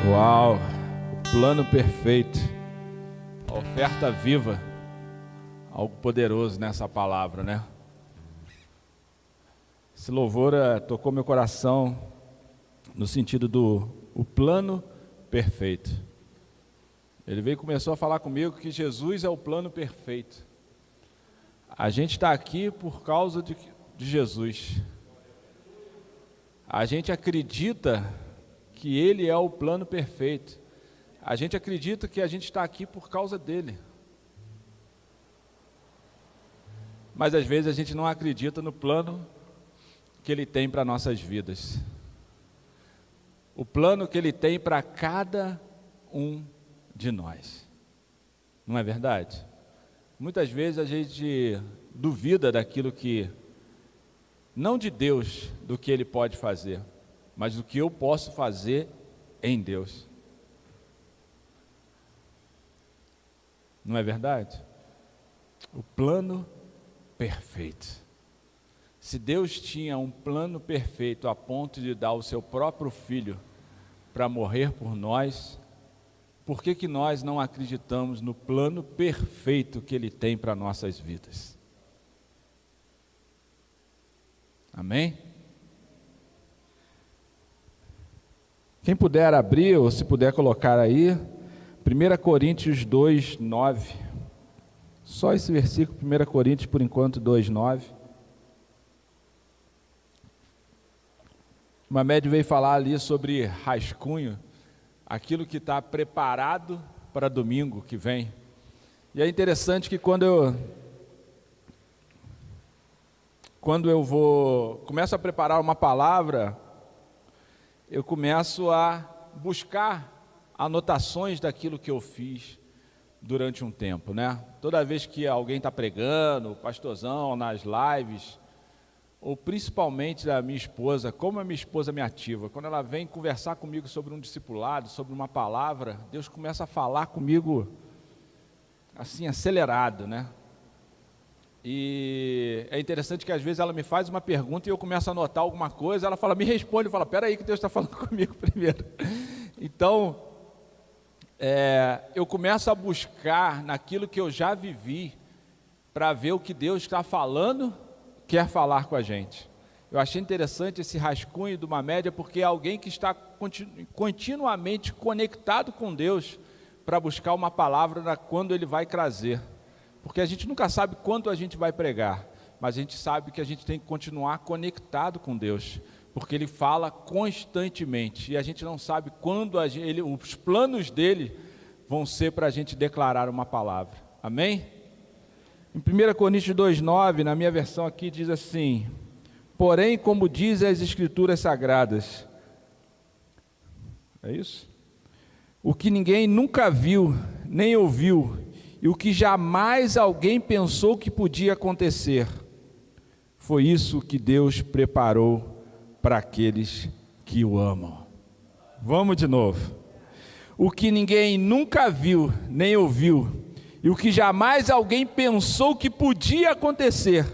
Uau, o plano perfeito, a oferta viva, algo poderoso nessa palavra, né? Esse louvor tocou meu coração no sentido do o plano perfeito. Ele veio e começou a falar comigo que Jesus é o plano perfeito. A gente está aqui por causa de Jesus. A gente acredita que Ele é o plano perfeito. A gente acredita que a gente está aqui por causa dEle. Mas às vezes a gente não acredita no plano que Ele tem para nossas vidas. O plano que Ele tem para cada um de nós. Não é verdade? Muitas vezes a gente duvida daquilo que, não de Deus, do que Ele pode fazer, mas do que eu posso fazer em Deus. Não é verdade? O plano perfeito. Se Deus tinha um plano perfeito a ponto de dar o seu próprio Filho para morrer por nós, por que nós não acreditamos no plano perfeito que Ele tem para nossas vidas? Amém? Quem puder abrir, ou se puder colocar aí, 1 Coríntios 2, 9. Só esse versículo, 1 Coríntios, por enquanto, 2, 9. Mamed veio falar ali sobre rascunho, aquilo que está preparado para domingo que vem. E é interessante que quando eu começo a preparar uma palavra, eu começo a buscar anotações daquilo que eu fiz durante um tempo, né? Toda vez que alguém está pregando, pastorzão, nas lives, ou principalmente a minha esposa, como a minha esposa me ativa, quando ela vem conversar comigo sobre um discipulado, sobre uma palavra, Deus começa a falar comigo assim, acelerado, né? E é interessante que às vezes ela me faz uma pergunta e eu começo a anotar alguma coisa, ela fala, me responde, eu falo, peraí que Deus está falando comigo primeiro. Então, eu começo a buscar naquilo que eu já vivi, para ver o que Deus está falando, quer falar com a gente. Eu achei interessante esse rascunho de uma média, porque é alguém que está continuamente conectado com Deus, para buscar uma palavra quando Ele vai trazer. Porque a gente nunca sabe quando a gente vai pregar, mas a gente sabe que a gente tem que continuar conectado com Deus, porque Ele fala constantemente, e a gente não sabe quando os planos dEle vão ser para a gente declarar uma palavra. Amém? Em 1 Coríntios 2,9, na minha versão aqui, diz assim, porém, como dizem as Escrituras Sagradas, é isso? O que ninguém nunca viu, nem ouviu, e o que jamais alguém pensou que podia acontecer, foi isso que Deus preparou para aqueles que o amam. Vamos de novo. O que ninguém nunca viu, nem ouviu, e o que jamais alguém pensou que podia acontecer,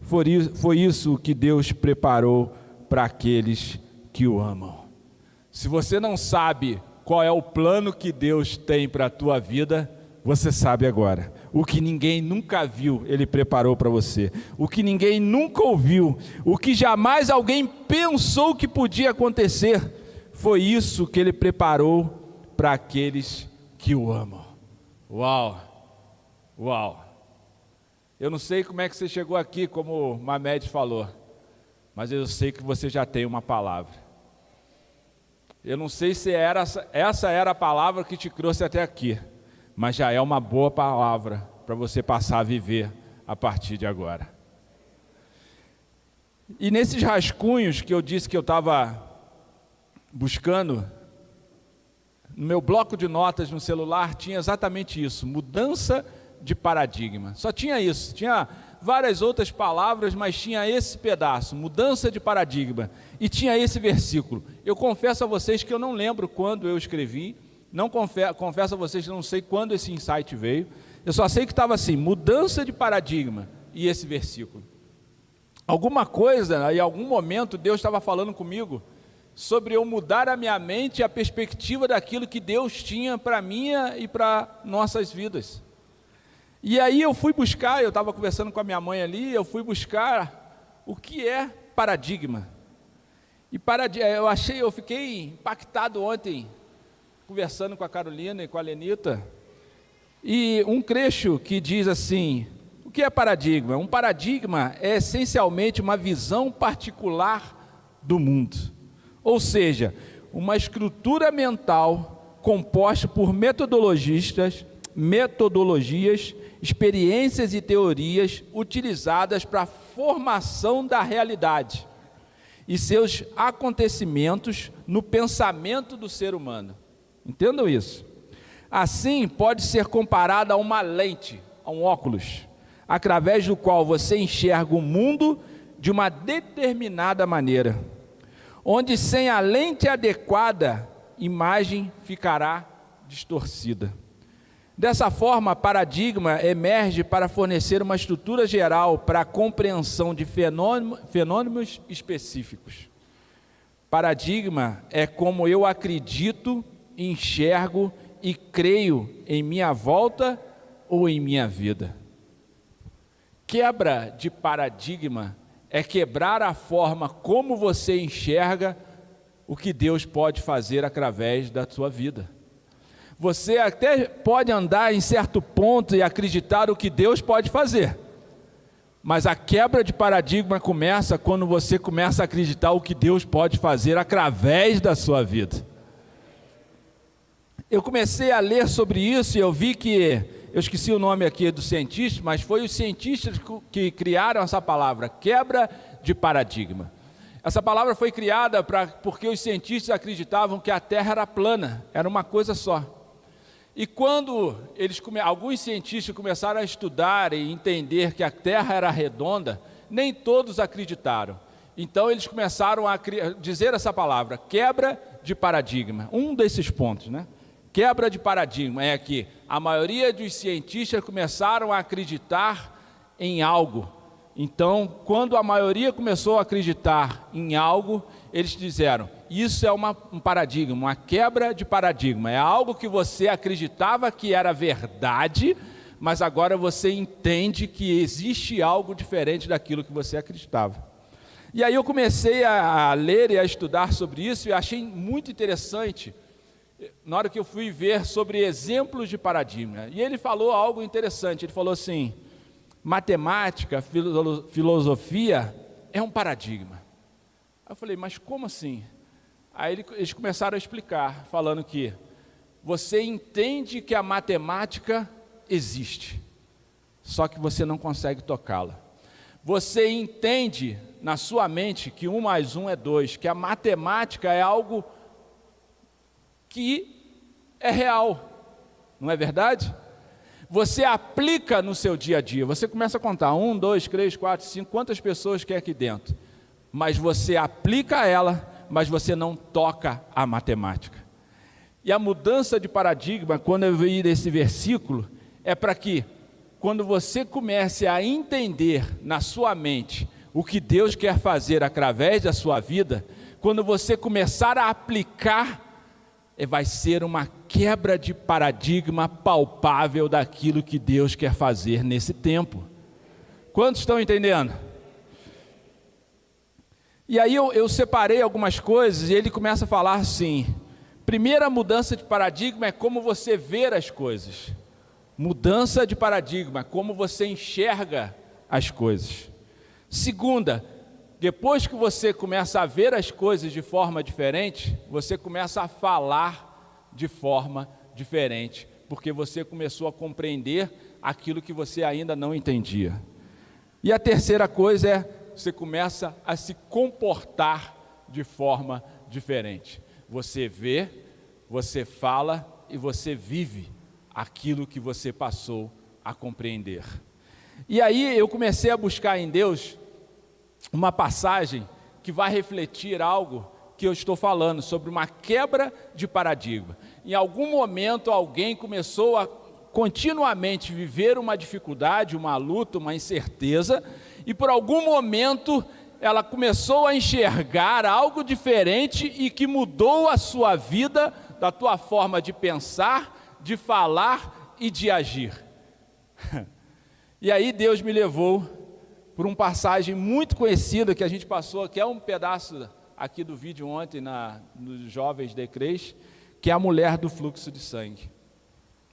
foi isso que Deus preparou para aqueles que o amam. Se você não sabe qual é o plano que Deus tem para a tua vida, você sabe agora. O que ninguém nunca viu, Ele preparou para você. O que ninguém nunca ouviu, o que jamais alguém pensou que podia acontecer, foi isso que Ele preparou para aqueles que o amam. Uau! Uau! Eu não sei como é que você chegou aqui, como o Mamed falou, mas eu sei que você já tem uma palavra. Eu não sei se essa era a palavra que te trouxe até aqui, mas já é uma boa palavra para você passar a viver a partir de agora. E nesses rascunhos que eu disse que eu estava buscando, no meu bloco de notas no celular tinha exatamente isso, mudança de paradigma. Só tinha isso, tinha várias outras palavras, mas tinha esse pedaço, mudança de paradigma, e tinha esse versículo. Eu confesso a vocês que eu não lembro quando eu escrevi, confesso a vocês que não sei quando esse insight veio, eu só sei que estava assim, mudança de paradigma, e esse versículo. Alguma coisa, em algum momento, Deus estava falando comigo, sobre eu mudar a minha mente e a perspectiva daquilo que Deus tinha para minha e para nossas vidas. E aí eu fui buscar, eu estava conversando com a minha mãe ali, eu fui buscar o que é paradigma. E eu fiquei impactado ontem, conversando com a Carolina e com a Lenita, e um trecho que diz assim: o que é paradigma? Um paradigma é essencialmente uma visão particular do mundo, ou seja, uma estrutura mental composta por metodologias, experiências e teorias utilizadas para a formação da realidade e seus acontecimentos no pensamento do ser humano. Entendam isso. Assim, pode ser comparada a uma lente, a um óculos, através do qual você enxerga o mundo de uma determinada maneira, onde sem a lente adequada, a imagem ficará distorcida. Dessa forma, paradigma emerge para fornecer uma estrutura geral para a compreensão de fenômenos específicos. Paradigma é como eu acredito, enxergo e creio em minha volta ou em minha vida. Quebra de paradigma é quebrar a forma como você enxerga o que Deus pode fazer através da sua vida. Você até pode andar em certo ponto e acreditar o que Deus pode fazer, mas a quebra de paradigma começa quando você começa a acreditar o que Deus pode fazer através da sua vida. Eu comecei a ler sobre isso e eu vi que, eu esqueci o nome aqui do cientista, mas foi os cientistas que criaram essa palavra, quebra de paradigma. Essa palavra foi criada porque os cientistas acreditavam que a Terra era plana, era uma coisa só. E quando alguns cientistas começaram a estudar e entender que a Terra era redonda, nem todos acreditaram. Então eles começaram a dizer essa palavra, quebra de paradigma. Um desses pontos, né? Quebra de paradigma é que a maioria dos cientistas começaram a acreditar em algo. Então, quando a maioria começou a acreditar em algo, eles disseram, isso é um paradigma, uma quebra de paradigma. É algo que você acreditava que era verdade, mas agora você entende que existe algo diferente daquilo que você acreditava. E aí eu comecei a ler e a estudar sobre isso e achei muito interessante, na hora que eu fui ver sobre exemplos de paradigma. E ele falou algo interessante, ele falou assim, matemática, filosofia é um paradigma. Aí eu falei, mas como assim? Aí eles começaram a explicar, falando que você entende que a matemática existe, só que você não consegue tocá-la. Você entende na sua mente que 1 mais 1 é 2, que a matemática é algo que é real, não é verdade? Você aplica no seu dia a dia, você começa a contar 1, 2, 3, 4, 5, quantas pessoas quer aqui dentro, mas você aplica ela, mas você não toca a matemática. E a mudança de paradigma, quando eu vi esse versículo, é para que, quando você comece a entender na sua mente o que Deus quer fazer através da sua vida, quando você começar a aplicar, vai ser uma quebra de paradigma palpável daquilo que Deus quer fazer nesse tempo. Quantos estão entendendo? E aí eu separei algumas coisas e ele começa a falar assim, primeira mudança de paradigma é como você vê as coisas. Mudança de paradigma, como você enxerga as coisas. Segunda, depois que você começa a ver as coisas de forma diferente, você começa a falar de forma diferente, porque você começou a compreender aquilo que você ainda não entendia. E a terceira coisa é, você começa a se comportar de forma diferente. Você vê, você fala e você vive aquilo que você passou a compreender. E aí eu comecei a buscar em Deus uma passagem que vai refletir algo que eu estou falando, sobre uma quebra de paradigma. Em algum momento alguém começou a continuamente viver uma dificuldade, uma luta, uma incerteza, e por algum momento ela começou a enxergar algo diferente e que mudou a sua vida, da tua forma de pensar, de falar e de agir. E aí Deus me levou por uma passagem muito conhecida que a gente passou, que é um pedaço aqui do vídeo ontem nos Jovens de Crez, que é a mulher do fluxo de sangue.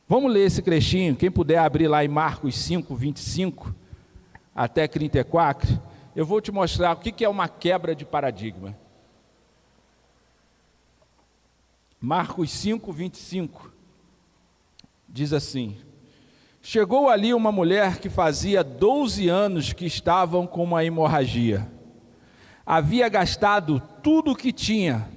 Vamos ler esse trechinho, quem puder abrir lá em Marcos 5, 25 até 34, eu vou te mostrar o que é uma quebra de paradigma. Marcos 5, 25, diz assim: chegou ali uma mulher que fazia 12 anos que estavam com uma hemorragia. Havia gastado tudo o que tinha,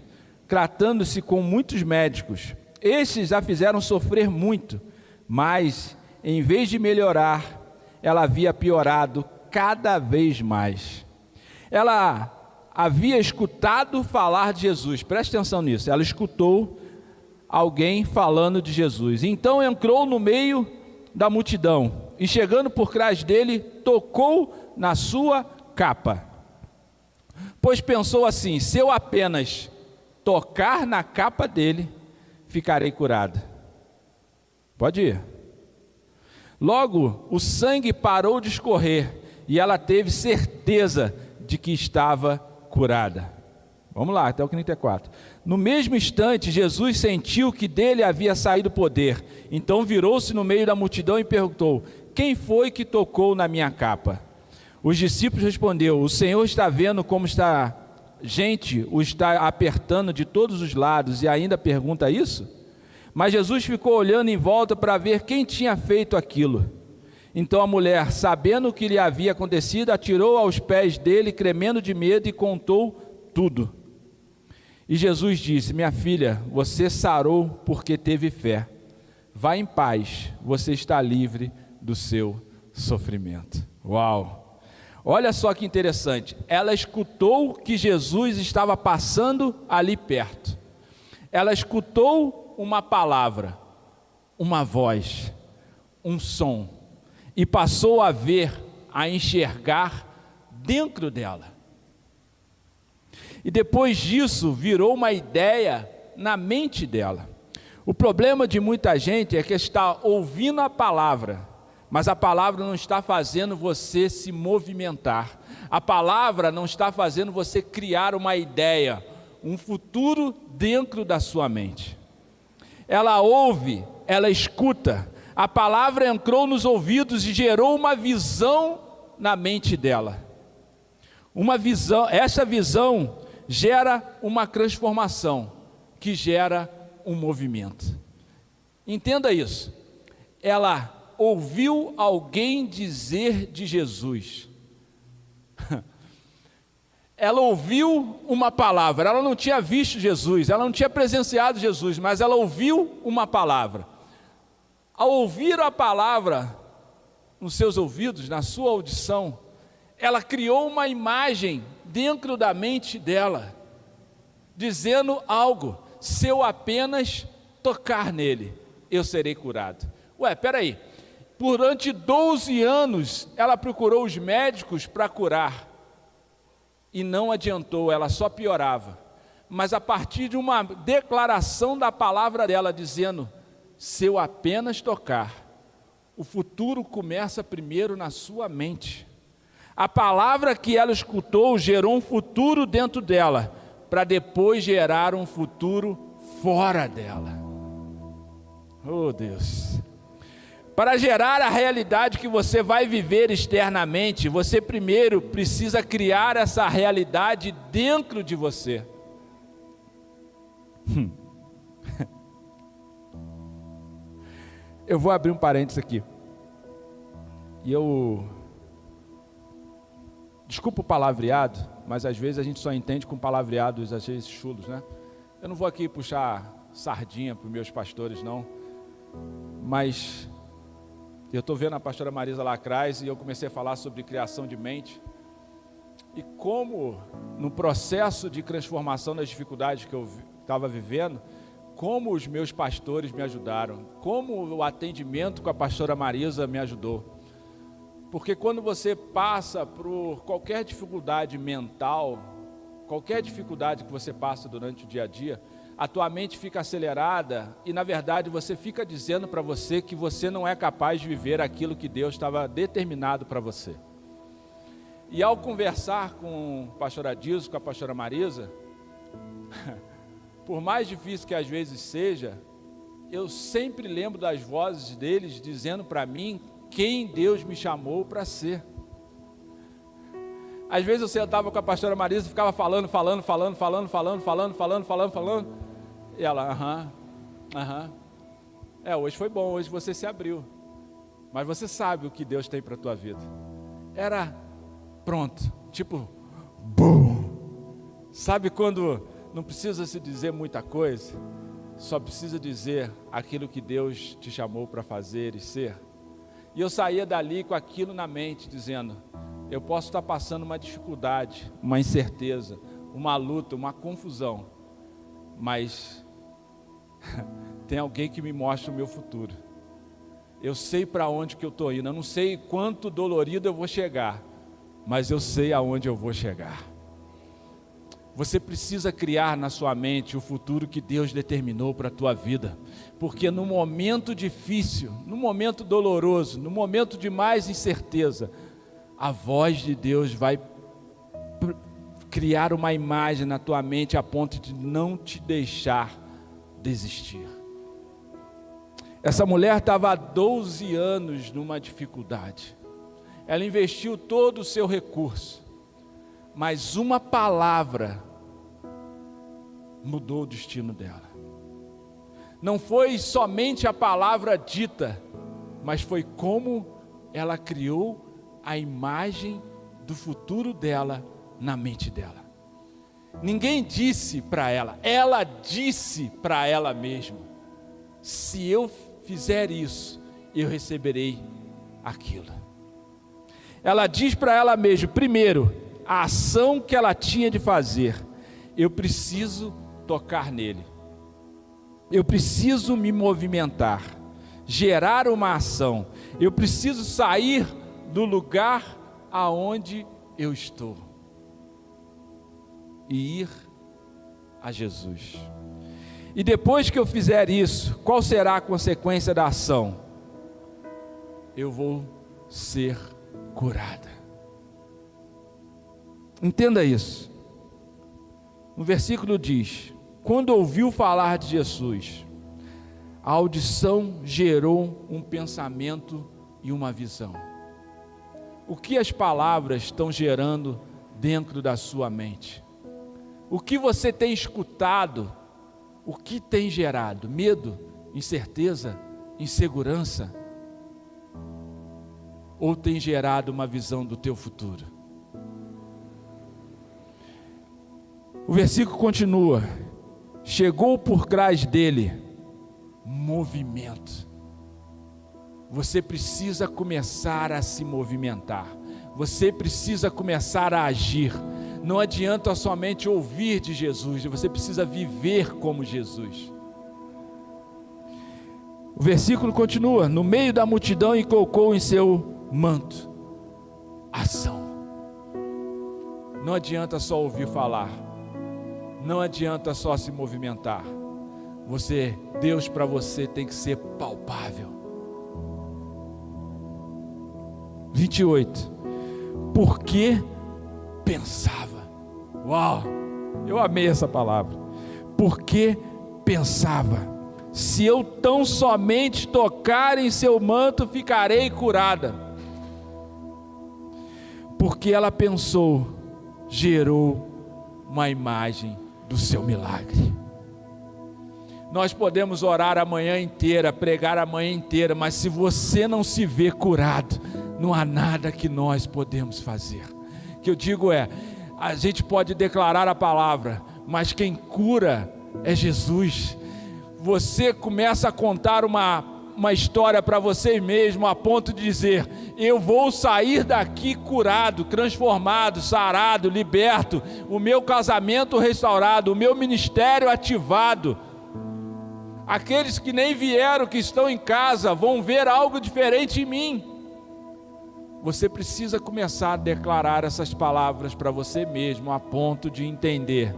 tratando-se com muitos médicos. Estes a fizeram sofrer muito, mas, em vez de melhorar, ela havia piorado cada vez mais. Ela havia escutado falar de Jesus, preste atenção nisso, ela escutou alguém falando de Jesus. Então entrou no meio da multidão e, chegando por trás dele, tocou na sua capa. Pois pensou assim: se eu apenas tocar na capa dele, ficarei curada. Pode ir. Logo, o sangue parou de escorrer e ela teve certeza de que estava curada. Vamos lá, até o 34. No mesmo instante, Jesus sentiu que dele havia saído poder. Então virou-se no meio da multidão e perguntou: quem foi que tocou na minha capa? Os discípulos responderam: o Senhor está vendo como está gente o está apertando de todos os lados e ainda pergunta isso? Mas Jesus ficou olhando em volta para ver quem tinha feito aquilo. Então a mulher, sabendo o que lhe havia acontecido, atirou aos pés dele, tremendo de medo, e contou tudo. E Jesus disse: minha filha, você sarou porque teve fé. Vá em paz, você está livre do seu sofrimento. Uau! Olha só que interessante, ela escutou que Jesus estava passando ali perto. Ela escutou uma palavra, uma voz, um som, e passou a ver, a enxergar dentro dela. E depois disso, virou uma ideia na mente dela. O problema de muita gente é que está ouvindo a palavra, mas a palavra não está fazendo você se movimentar. A palavra não está fazendo você criar uma ideia, um futuro dentro da sua mente. Ela ouve, ela escuta. A palavra entrou nos ouvidos e gerou uma visão na mente dela. Uma visão, essa visão gera uma transformação, que gera um movimento. Entenda isso. Ela ouviu alguém dizer de Jesus. Ela ouviu uma palavra, ela não tinha visto Jesus, ela não tinha presenciado Jesus, mas ela ouviu uma palavra. Ao ouvir a palavra nos seus ouvidos, na sua audição, ela criou uma imagem dentro da mente dela, dizendo algo: se eu apenas tocar nele, eu serei curado. Ué, peraí, durante 12 anos, ela procurou os médicos para curar, e não adiantou, ela só piorava. Mas a partir de uma declaração da palavra dela, dizendo: se eu apenas tocar, o futuro começa primeiro na sua mente. A palavra que ela escutou gerou um futuro dentro dela, para depois gerar um futuro fora dela. Oh Deus! Para gerar a realidade que você vai viver externamente, você primeiro precisa criar essa realidade dentro de você. Eu vou abrir um parênteses aqui. Desculpa o palavreado, mas às vezes a gente só entende com palavreados, às vezes chulos, né? Eu não vou aqui puxar sardinha para os meus pastores, não. Mas eu estou vendo a pastora Marisa lá atrás e eu comecei a falar sobre criação de mente. E como, no processo de transformação das dificuldades que eu estava vivendo, como os meus pastores me ajudaram, como o atendimento com a pastora Marisa me ajudou. Porque quando você passa por qualquer dificuldade mental, qualquer dificuldade que você passa durante o dia a dia, a tua mente fica acelerada e, na verdade, você fica dizendo para você que você não é capaz de viver aquilo que Deus estava determinado para você. E ao conversar com o pastor Adilson, com a pastora Marisa, por mais difícil que às vezes seja, eu sempre lembro das vozes deles dizendo para mim quem Deus me chamou para ser. Às vezes eu sentava com a pastora Marisa e ficava falando, e ela, hoje foi bom, hoje você se abriu, mas você sabe o que Deus tem para a tua vida. Era pronto, tipo, bum. Sabe quando não precisa se dizer muita coisa, só precisa dizer aquilo que Deus te chamou para fazer e ser? E eu saía dali com aquilo na mente, dizendo, eu posso estar passando uma dificuldade, uma incerteza, uma luta, uma confusão, mas tem alguém que me mostra o meu futuro. Eu sei para onde que eu estou indo, eu não sei quanto dolorido eu vou chegar, mas eu sei aonde eu vou chegar. Você precisa criar na sua mente o futuro que Deus determinou para a tua vida, porque no momento difícil, no momento doloroso, no momento de mais incerteza, a voz de Deus vai criar uma imagem na tua mente a ponto de não te deixar desistir. Essa mulher estava há 12 anos numa dificuldade, ela investiu todo o seu recurso, mas uma palavra mudou o destino dela. Não foi somente a palavra dita, mas foi como ela criou a imagem do futuro dela na mente dela. Ninguém disse para ela, ela disse para ela mesma, se eu fizer isso, eu receberei aquilo. Ela diz para ela mesma, primeiro, a ação que ela tinha de fazer, eu preciso tocar nele, eu preciso me movimentar, gerar uma ação, eu preciso sair do lugar aonde eu estou e ir a Jesus. E depois que eu fizer isso, qual será a consequência da ação? Eu vou ser curada. Entenda isso. No versículo diz, quando ouviu falar de Jesus, a audição gerou um pensamento e uma visão. O que as palavras estão gerando dentro da sua mente? O que você tem escutado? O que tem gerado? Medo, incerteza, insegurança? Ou tem gerado uma visão do teu futuro? O versículo continua, chegou por trás dele movimento. Você precisa começar a se movimentar, você precisa começar a agir. Não adianta somente ouvir de Jesus, você precisa viver como Jesus. O versículo continua, no meio da multidão e colocou em seu manto. Ação. Não adianta só ouvir falar, não adianta só se movimentar. Deus para você tem que ser palpável. 28. Porque pensava. Uau, eu amei essa palavra. Porque pensava, se eu tão somente tocar em seu manto, ficarei curada. Porque ela pensou, gerou uma imagem do seu milagre. Nós podemos orar a manhã inteira, pregar a manhã inteira, mas se você não se vê curado, não há nada que nós podemos fazer. O que eu digo é, a gente pode declarar a palavra, mas quem cura é Jesus. Você começa a contar uma história para você mesmo, a ponto de dizer, eu vou sair daqui curado, transformado, sarado, liberto, o meu casamento restaurado, o meu ministério ativado. Aqueles que nem vieram, que estão em casa, vão ver algo diferente em mim. você precisa começar a declarar essas palavras para você mesmo, a ponto de entender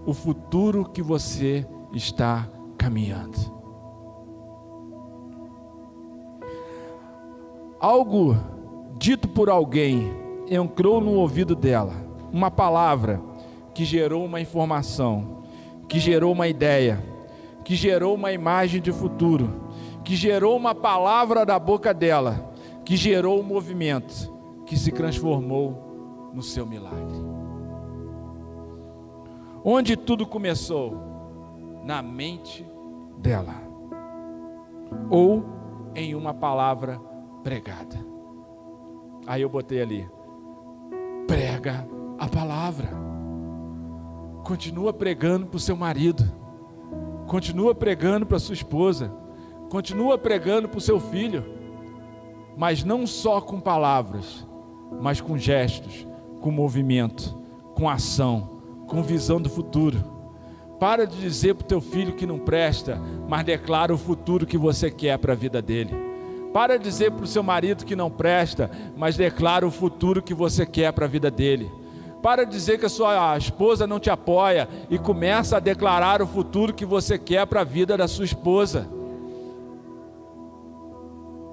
o futuro que você está caminhando. Algo dito por alguém entrou no ouvido dela, uma palavra que gerou uma informação, que gerou uma ideia, que gerou uma imagem de futuro, que gerou uma palavra da boca dela, que gerou um movimento, que se transformou no seu milagre. Onde tudo começou? Na mente dela, ou em uma palavra pregada. Aí eu botei ali: prega a palavra. Continua pregando para o seu marido, continua pregando para a sua esposa, continua pregando para o seu filho, mas não só com palavras, mas com gestos, com movimento, com ação, com visão do futuro. Para de dizer para o teu filho que não presta, mas declara o futuro que você quer para a vida dele. Para de dizer para o seu marido que não presta, mas declara o futuro que você quer para a vida dele. Para de dizer que a sua esposa não te apoia e começa a declarar o futuro que você quer para a vida da sua esposa.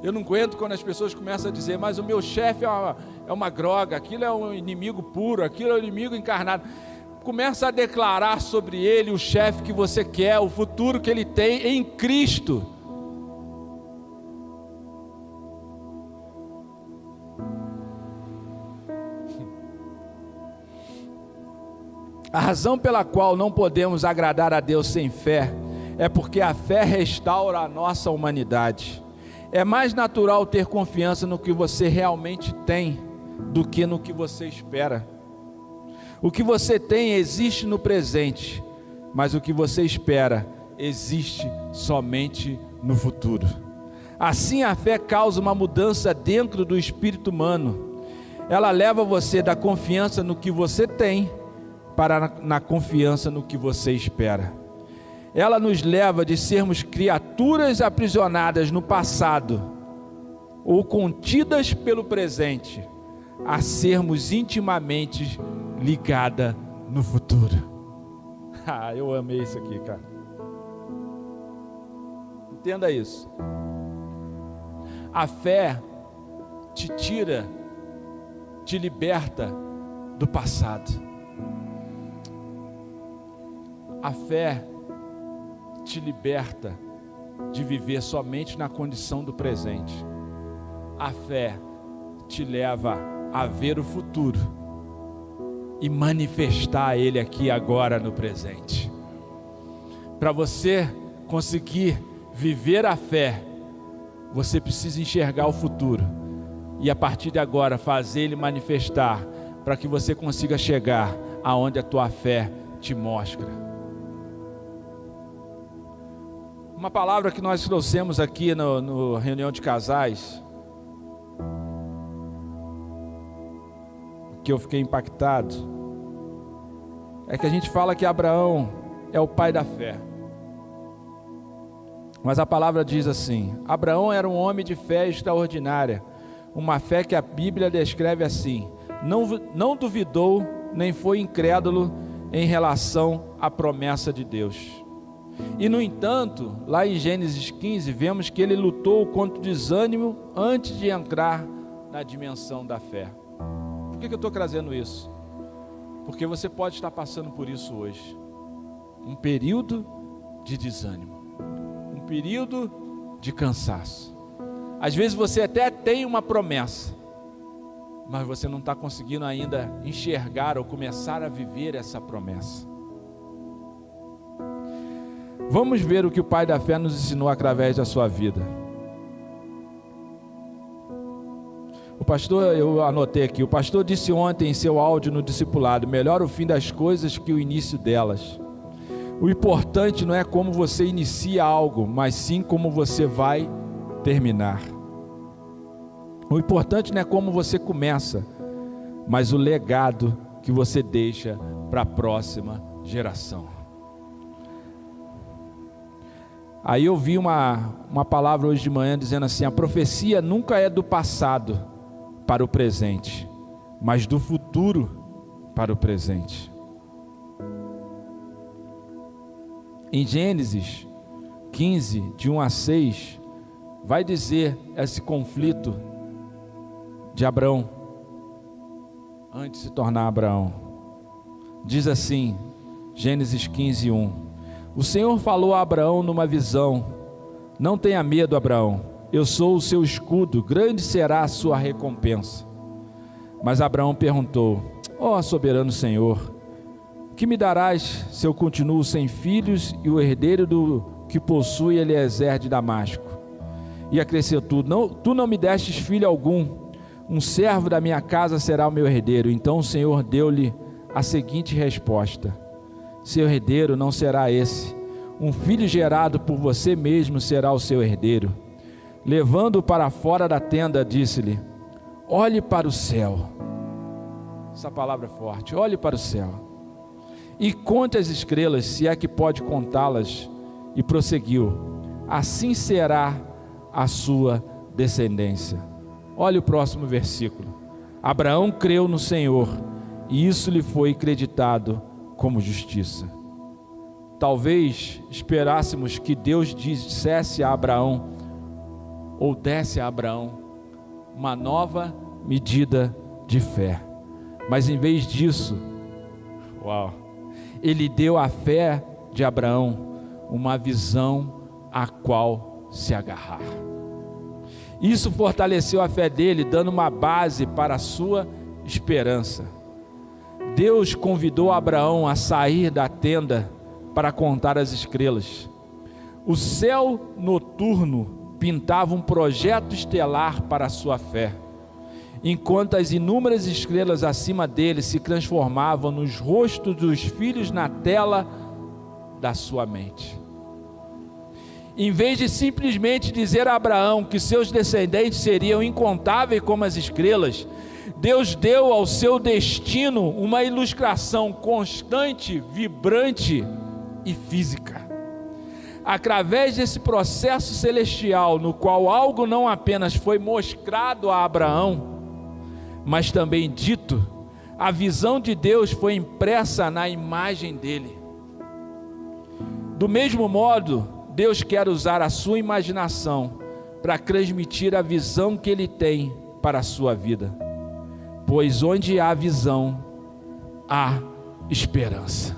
Eu não aguento quando as pessoas começam a dizer: mas o meu chefe é uma droga, aquilo é um inimigo puro, aquilo é um inimigo encarnado. Começa a declarar sobre ele o chefe que você quer, o futuro que ele tem em Cristo. A razão pela qual não podemos agradar a Deus sem fé é porque a fé restaura a nossa humanidade. É mais natural ter confiança no que você realmente tem do que no que você espera. O que você tem existe no presente, mas o que você espera existe somente no futuro. Assim, a fé causa uma mudança dentro do espírito humano. Ela leva você da confiança no que você tem para na confiança no que você espera. Ela nos leva de sermos criaturas aprisionadas no passado ou contidas pelo presente, a sermos intimamente ligadas no futuro. Eu amei isso aqui, cara. Entenda isso. A fé te tira, te liberta do passado. A fé te liberta de viver somente na condição do presente. A fé te leva a ver o futuro e manifestar ele aqui agora no presente. Para você conseguir viver a fé, você precisa enxergar o futuro e a partir de agora fazer ele manifestar, para que você consiga chegar aonde a tua fé te mostra. Uma palavra que nós trouxemos aqui no reunião de casais, que eu fiquei impactado, é que a gente fala que Abraão é o pai da fé. Mas a palavra diz assim: Abraão era um homem de fé extraordinária, uma fé que a Bíblia descreve assim: não duvidou nem foi incrédulo em relação à promessa de Deus. E no entanto, lá em Gênesis 15, vemos que ele lutou contra o desânimo antes de entrar na dimensão da fé. Por que eu estou trazendo isso? Porque você pode estar passando por isso hoje. Um período de desânimo, um período de cansaço. Às vezes você até tem uma promessa, mas você não está conseguindo ainda enxergar ou começar a viver essa promessa. Vamos ver o que o pai da fé nos ensinou através da sua vida. O pastor, eu anotei aqui, o pastor disse ontem em seu áudio no discipulado: melhor o fim das coisas que o início delas. O importante não é como você inicia algo, mas sim como você vai terminar. O importante não é como você começa, mas o legado que você deixa para a próxima geração. Aí eu vi uma palavra hoje de manhã dizendo assim: a profecia nunca é do passado, para o presente, mas do futuro para o presente. Em Gênesis 15, de 1 a 6, vai dizer esse conflito de Abraão, antes de se tornar Abraão. Diz assim, Gênesis 15, 1: O Senhor falou a Abraão numa visão: Não tenha medo, Abraão, eu sou o seu escudo, grande será a sua recompensa. Mas Abraão perguntou: Ó soberano Senhor, que me darás se eu continuo sem filhos e o herdeiro do que possui Eliezer de Damasco? E acrescentou: Tu não me destes filho algum, um servo da minha casa será o meu herdeiro. Então o Senhor deu-lhe a seguinte resposta: Seu herdeiro não será esse, um filho gerado por você mesmo será o seu herdeiro. Levando-o para fora da tenda, disse-lhe: Olhe para o céu. Essa palavra é forte. Olhe para o céu e conte as estrelas, se é que pode contá-las. E prosseguiu: Assim será a sua descendência. Olha o próximo versículo. Abraão creu no Senhor, e isso lhe foi creditado como justiça. Talvez esperássemos que Deus dissesse a Abraão, ou desse a Abraão, uma nova medida de fé. Mas em vez disso, ele deu à fé de Abraão uma visão a qual se agarrar. Isso fortaleceu a fé dele, dando uma base para a sua esperança. Deus convidou Abraão a sair da tenda para contar as estrelas. O céu noturno pintava um projeto estelar para a sua fé, enquanto as inúmeras estrelas acima dele se transformavam nos rostos dos filhos na tela da sua mente. Em vez de simplesmente dizer a Abraão que seus descendentes seriam incontáveis como as estrelas, Deus deu ao seu destino uma ilustração constante, vibrante e física. Através desse processo celestial, no qual algo não apenas foi mostrado a Abraão, mas também dito, a visão de Deus foi impressa na imagem dele. Do mesmo modo, Deus quer usar a sua imaginação para transmitir a visão que Ele tem para a sua vida. Pois onde há visão, há esperança.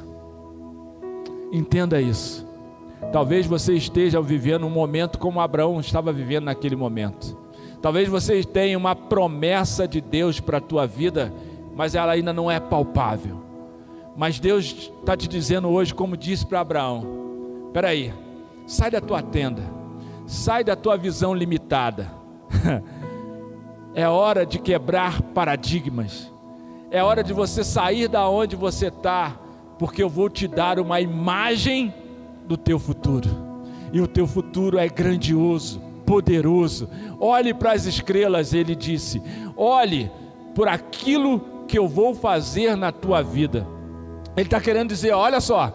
Entenda isso. Talvez você esteja vivendo um momento como Abraão estava vivendo naquele momento. Talvez você tenha uma promessa de Deus para a tua vida, mas ela ainda não é palpável. Mas Deus está te dizendo hoje, como disse para Abraão: espera aí, sai da tua tenda, sai da tua visão limitada. É hora de quebrar paradigmas. É hora de você sair da onde você está, porque eu vou te dar uma imagem do teu futuro. E o teu futuro é grandioso, poderoso. Olhe para as estrelas, ele disse. Olhe por aquilo que eu vou fazer na tua vida. Ele está querendo dizer: olha só,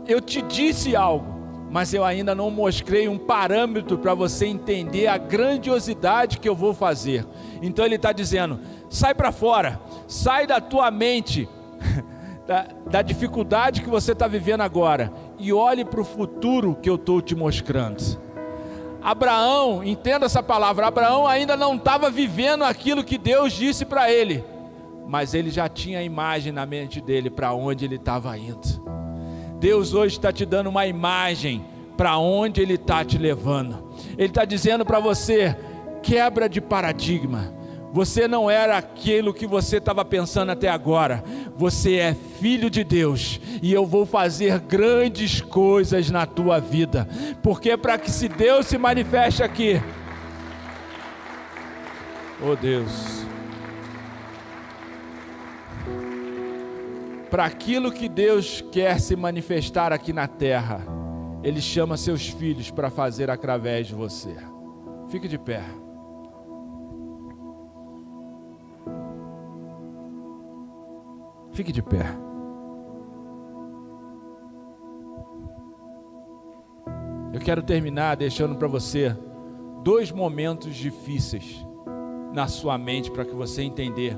eu te disse algo, mas eu ainda não mostrei um parâmetro para você entender a grandiosidade que eu vou fazer. Então ele está dizendo: sai para fora, sai da tua mente, da dificuldade que você está vivendo agora, e olhe para o futuro que eu estou te mostrando. Abraão, entenda essa palavra, Abraão ainda não estava vivendo aquilo que Deus disse para ele, mas ele já tinha a imagem na mente dele para onde ele estava indo. Deus hoje está te dando uma imagem para onde Ele está te levando. Ele está dizendo para você: quebra de paradigma. Você não era aquilo que você estava pensando até agora. Você é filho de Deus, e eu vou fazer grandes coisas na tua vida. Porque para que se Deus se manifeste aqui, oh Deus, para aquilo que Deus quer se manifestar aqui na terra, Ele chama seus filhos para fazer através de você. Fique de pé. Fique de pé. Eu quero terminar deixando para você 2 momentos difíceis na sua mente para que você entender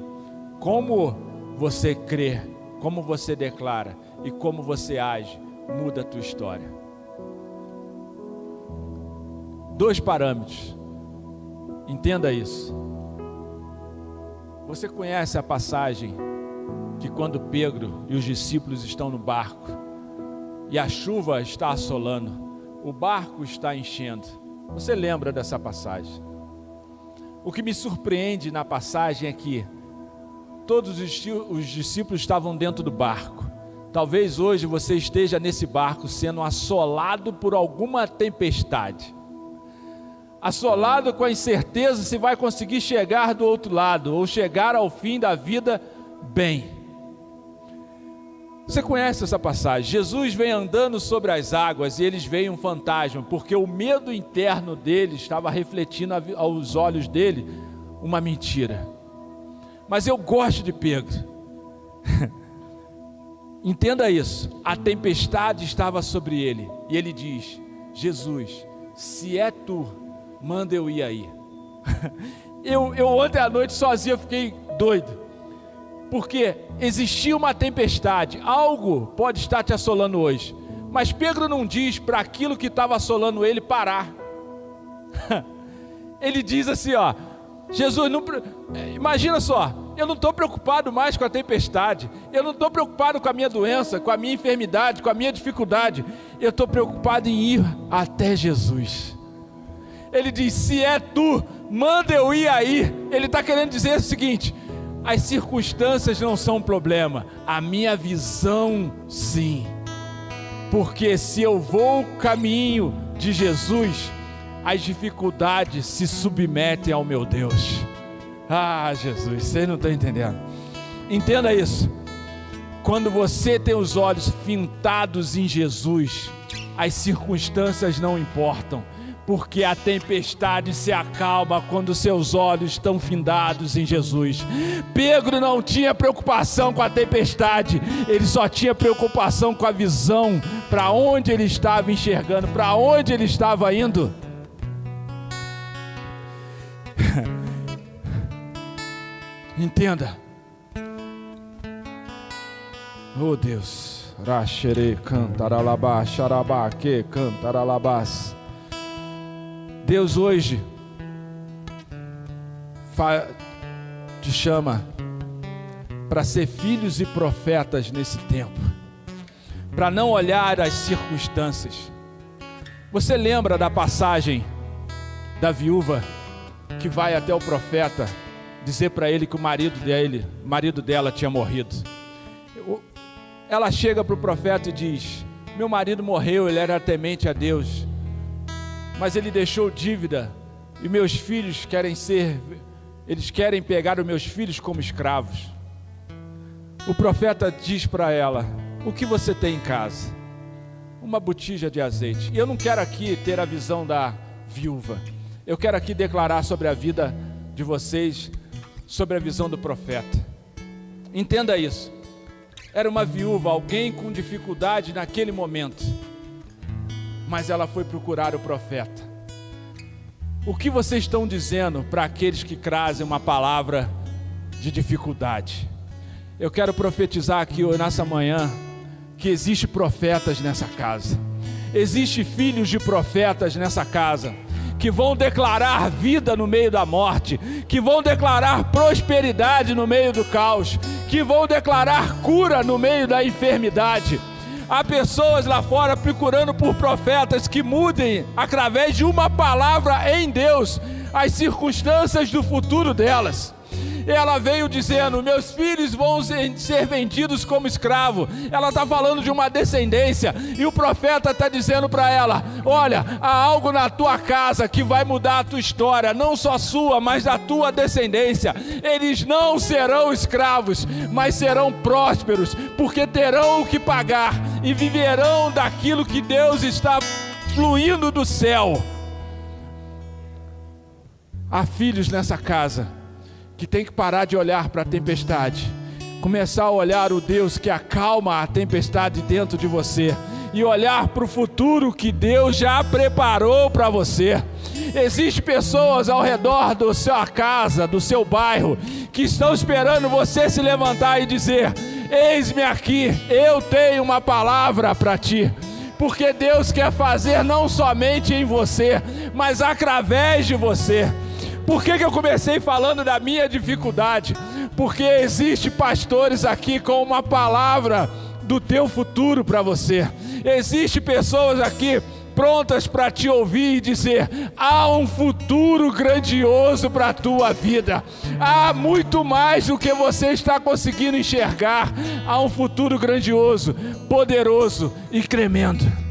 como você crê, como você declara e como você age, muda a tua história. 2 parâmetros, entenda isso. Você conhece a passagem que quando Pedro e os discípulos estão no barco e a chuva está assolando, o barco está enchendo. Você lembra dessa passagem? O que me surpreende na passagem é que todos os discípulos estavam dentro do barco. Talvez hoje você esteja nesse barco sendo assolado por alguma tempestade, assolado com a incerteza se vai conseguir chegar do outro lado ou chegar ao fim da vida bem. Você conhece essa passagem? Jesus vem andando sobre as águas e eles veem um fantasma, porque o medo interno dele estava refletindo aos olhos dele uma mentira. Mas eu gosto de Pedro. Entenda isso. A tempestade estava sobre ele e ele diz: Jesus, se é tu, manda eu ir aí. Eu ontem à noite sozinho fiquei doido, porque existia uma tempestade, algo pode estar te assolando hoje, mas Pedro não diz para aquilo que estava assolando ele parar. Ele diz assim, ó: Jesus, não, imagina só, eu não estou preocupado mais com a tempestade, eu não estou preocupado com a minha doença, com a minha enfermidade, com a minha dificuldade, eu estou preocupado em ir até Jesus. Ele diz: se é tu, manda eu ir aí. Ele está querendo dizer o seguinte: as circunstâncias não são um problema, a minha visão sim, porque se eu vou o caminho de Jesus, as dificuldades se submetem ao meu Deus. Ah, Jesus, você não está entendendo. Entenda isso. Quando você tem os olhos fintados em Jesus, as circunstâncias não importam, porque a tempestade se acalma quando seus olhos estão findados em Jesus. Pedro não tinha preocupação com a tempestade, ele só tinha preocupação com a visão, para onde ele estava enxergando, para onde ele estava indo. Entenda. Oh Deus, Rachere cantaralabá, xarabá, que cantaralabás. Deus hoje te chama para ser filhos e profetas nesse tempo, para não olhar as circunstâncias. Você lembra da passagem da viúva que vai até o profeta dizer para ele que o marido dela tinha morrido? Ela chega para o profeta e diz: meu marido morreu, ele era temente a Deus, mas ele deixou dívida e meus filhos querem pegar os meus filhos como escravos. O profeta diz para ela: o que você tem em casa? Uma botija de azeite. E eu não quero aqui ter a visão da viúva, eu quero aqui declarar sobre a vida de vocês, sobre a visão do profeta. Entenda isso. Era uma viúva, alguém com dificuldade naquele momento, mas ela foi procurar o profeta. O que vocês estão dizendo para aqueles que trazem uma palavra de dificuldade? Eu quero profetizar aqui nessa manhã que existe profetas nessa casa, existe filhos de profetas nessa casa, que vão declarar vida no meio da morte, que vão declarar prosperidade no meio do caos, que vão declarar cura no meio da enfermidade. Há pessoas lá fora procurando por profetas que mudem, através de uma palavra em Deus, as circunstâncias do futuro delas. Ela veio dizendo: meus filhos vão ser vendidos como escravo. Ela está falando de uma descendência, e o profeta está dizendo para ela: olha, há algo na tua casa que vai mudar a tua história, não só sua, mas da tua descendência. Eles não serão escravos, mas serão prósperos, porque terão o que pagar e viverão daquilo que Deus está fluindo do céu. Há filhos nessa casa que tem que parar de olhar para a tempestade, começar a olhar o Deus que acalma a tempestade dentro de você, e olhar para o futuro que Deus já preparou para você. Existem pessoas ao redor da sua casa, do seu bairro, que estão esperando você se levantar e dizer: eis-me aqui, eu tenho uma palavra para ti. Porque Deus quer fazer não somente em você, mas através de você. Por que eu comecei falando da minha dificuldade? Porque existem pastores aqui com uma palavra do teu futuro para você. Existem pessoas aqui prontas para te ouvir e dizer: há um futuro grandioso para a tua vida. Há muito mais do que você está conseguindo enxergar. Há um futuro grandioso, poderoso e tremendo.